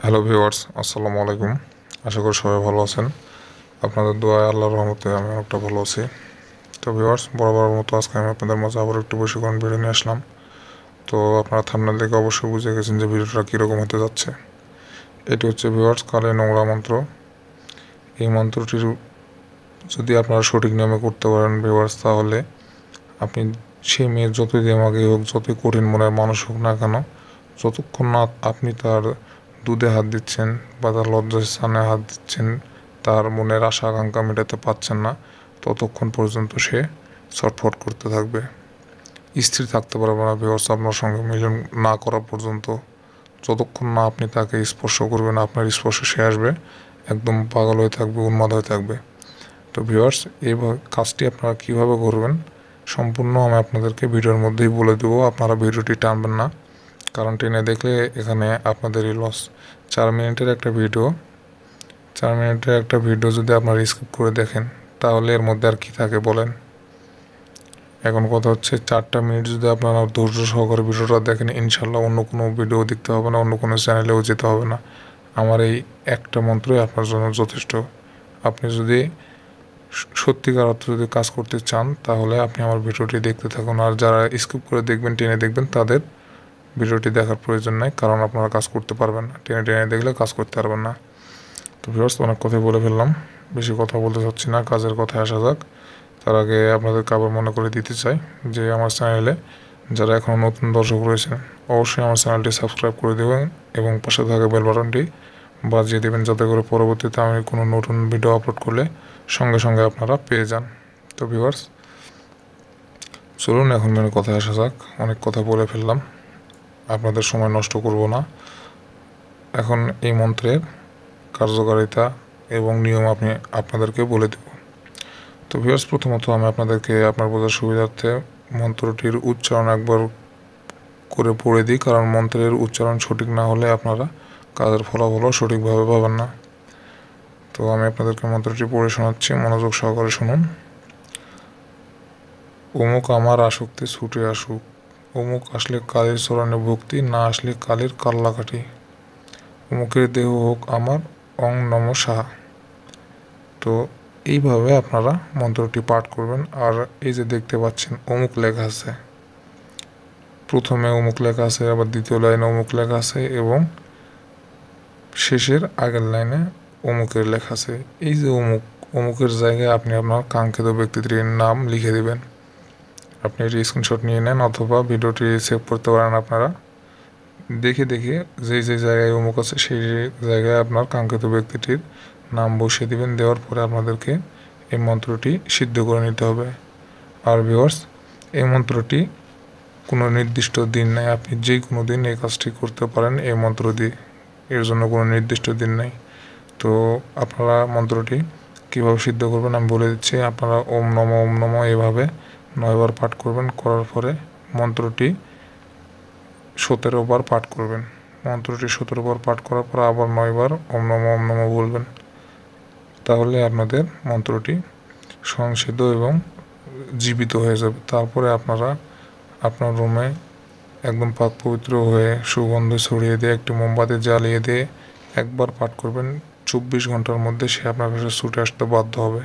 Hello viewers, আসসালামু আলাইকুম। আশা করি সবাই ভালো আছেন। আপনাদের দোয়ায় আল্লাহর রহমতে আমি অনেকটা ভালো আছি। তো ভিউয়ার্স, বরাবরের মতো আজকে আমি আপনাদের মাঝে আবার একটু বশীকরণ ভিডিও নিয়ে আসলাম। তো আপনারা থাম্বনেল দেখে অবশ্যই বুঝে গেছেন যে ভিডিওটা কীরকম হতে যাচ্ছে। এটি হচ্ছে ভিউয়ার্স কালে নোংরা মন্ত্র। এই মন্ত্রটির যদি আপনারা সঠিক নিয়মে করতে পারেন ভিউয়ার্স, তাহলে আপনি সেই মেয়ের যতই দেমাগই হোক, যতই কঠিন মনের মানুষ হোক না কেন, যতক্ষণ না আপনি তার দুধে হাত দিচ্ছেন বা তার লজ্জাস্থানে হাত দিচ্ছেন, তার মনের আশা আকাঙ্ক্ষা মেটাতে পারছেন না, ততক্ষণ পর্যন্ত সে ছটফট করতে থাকবে, স্থির থাকতে পারবে না ভিউয়ার্স আপনার সঙ্গে মিলন না করা পর্যন্ত। যতক্ষণ না আপনি তাকে স্পর্শ করবেন, আপনার স্পর্শে সে আসবে, একদম পাগল হয়ে থাকবে, উন্মাদ হয়ে থাকবে। তো ভিউয়ার্স, এই কাজটি আপনারা কীভাবে করবেন সম্পূর্ণ আমি আপনাদেরকে ভিডিওর মধ্যেই বলে দেবো। আপনারা ভিডিওটি টানবেন না, কারণ টেনে দেখলে এখানে আপনাদেরই লস। 4 মিনিটের একটা ভিডিও, 4 মিনিটের একটা ভিডিও যদি আপনারা স্কিপ করে দেখেন, তাহলে এর মধ্যে আর কী থাকে বলেন। এখন কথা হচ্ছে 4টা মিনিট যদি আপনারা ধৈর্য সহকারে ভিডিওটা দেখেন, ইনশাল্লাহ অন্য কোনো ভিডিও দেখতে হবে না, অন্য কোনো চ্যানেলেও যেতে হবে না। আমার এই একটা মন্ত্রই আপনার জন্য যথেষ্ট। আপনি যদি সত্যিকার অর্থে যদি কাজ করতে চান, তাহলে আপনি আমার ভিডিওটি দেখতে থাকুন। আর যারা স্কিপ করে দেখবেন, টেনে দেখবেন, তাদের ভিডিওটি দেখার প্রয়োজন নাই, কারণ আপনারা কাজ করতে পারবেন না, টেনে টেনে দেখলে কাজ করতে পারবেন না। তো ভিউয়ার্স, অনেক কথাই বলে ফেললাম, বেশি কথা বলতে চাচ্ছি না, কাজের কথায় আসা যাক। তার আগে আপনাদেরকে আবার মনে করে দিতে চাই যে আমার চ্যানেলে যারা এখনও নতুন দর্শক রয়েছেন, অবশ্যই আমার চ্যানেলটি সাবস্ক্রাইব করে দেবেন এবং পাশে থাকা বেল বাটনটি বাজিয়ে দেবেন, যাতে করে পরবর্তীতে আমি কোনো নতুন ভিডিও আপলোড করলে সঙ্গে সঙ্গে আপনারা পেয়ে যান। তো ভিউয়ার্স, চলুন এখন মেনে কথায় আসা যাক। অনেক কথা বলে ফেললাম, আপনাদের সময় নষ্ট করব না। এখন এই মন্ত্রের কার্যকারিতা এবং নিয়ম আমি আপনাদেরকে বলে দেব। তো ভিউয়ার্স, প্রথমত আমি আপনাদেরকে আপনার বোঝার সুবিধার্থে মন্ত্রটির উচ্চারণ একবার করে পড়ে দিই, কারণ মন্ত্রের উচ্চারণ সঠিক না হলে আপনারা কাজের ফলাফলও সঠিকভাবে পাবেন না। তো আমি আপনাদেরকে মন্ত্রটি পড়ে শোনাচ্ছি, মনোযোগ সহকারে শুনুন। অমুক আমার আসক্তি ছুটে আসুক, অমুক আসলে কালের চরণে ভক্তি, না আসলে কালের কাল্লাকাঠি। অমুকের দেহ হোক আমার অং নম সাহা। তো এইভাবে আপনারা মন্ত্রটি পাঠ করবেন। আর এই যে দেখতে পাচ্ছেন অমুক লেখা আছে, প্রথমে অমুক লেখা আছে, আবার দ্বিতীয় লাইনে অমুক লেখা আছে এবং শেষের আগের লাইনে অমুকের লেখা আছে। এই যে অমুকের জায়গায় আপনি আপনার কাঙ্ক্ষিত ব্যক্তিটির নাম লিখে দেবেন। আপনি এটি স্ক্রিনশট নিয়ে নেন অথবা ভিডিওটি সেভ করতে পারেন। আপনারা দেখে দেখে যে জায়গায় অমুক আছে সেই জায়গায় আপনার কাঙ্ক্ষিত ব্যক্তিটির নাম বসিয়ে দিবেন। দেওয়ার পরে আপনাদেরকে এই মন্ত্রটি সিদ্ধ করে নিতে হবে। আর ভিউয়ার্স, এই মন্ত্রটি কোনো নির্দিষ্ট দিন নেই, আপনি যে কোনো দিন এই কাজটি করতে পারেন এই মন্ত্র দিয়ে, এর জন্য কোনো নির্দিষ্ট দিন নেই। তো আপনারা মন্ত্রটি কীভাবে সিদ্ধ করবেন আমি বলে দিচ্ছি। আপনারা ওম নম এভাবে 9বার পাঠ করবেন। করার পরে মন্ত্রটি 17বার পাঠ করবেন। মন্ত্রটি 17বার পাঠ করার পর আবার 9বার ওম নম বলবেন। তাহলে আপনাদের মন্ত্রটি সংসিদ্ধ এবং জীবিত হয়ে যাবে। তারপরে আপনারা আপনার রুমে একদম পাক পবিত্র হয়ে সুগন্ধ ছড়িয়ে দিয়ে একটি মোমবাতি জ্বালিয়ে দিয়ে একবার পাঠ করবেন। 24 ঘন্টার মধ্যে সে আপনার কাছে ছুটে আসতে বাধ্য হবে।